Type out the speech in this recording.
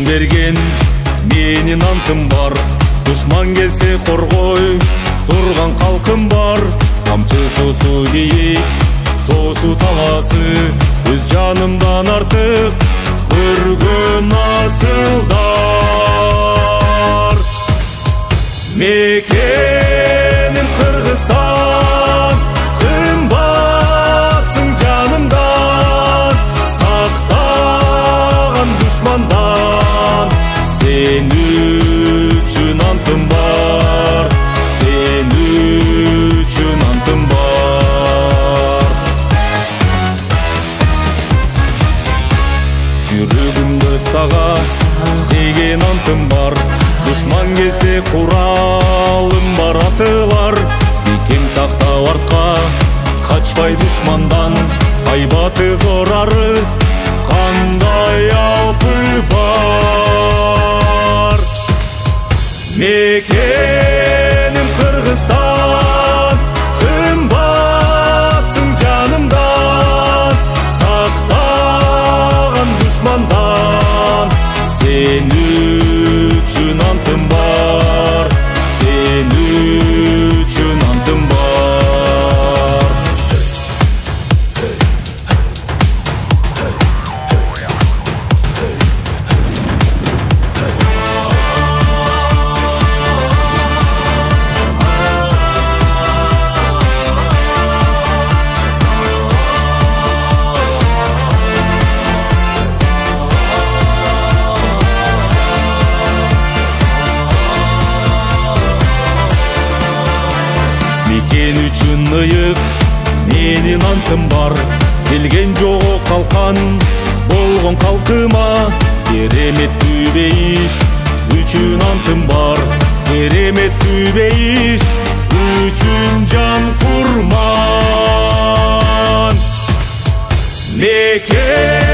берген менин антым бар. Душман келсе коргой турган калкым бар. Камчысусу кийик тоосу таласы, өз жанымдан артык көргөн асылдар. Мекеним Кыргызстан, кымбатсың жанымдан, сактаган душмандан. Сен үчүн антым бар, сен үчүн антым бар. Жүрөгүмдө сага деген антым бар. Душман келсе куралым бар атылар. Бекем сактап артка качпай душмандан. Айбаты зор арыз кандай алпы бар. Мекеним Кыргызстан, кымбатсың жанымдан, сактаган душмандан. Сен үчүн антым бар, сен үчүн антым бар. Мекен үчүн ыйык менин антым бар. Келген жого калкан болгон калкыма. Кереметтүү бейиш үчүн антым бар. Кереметтүү бейиш үчүн жан курман. Мекен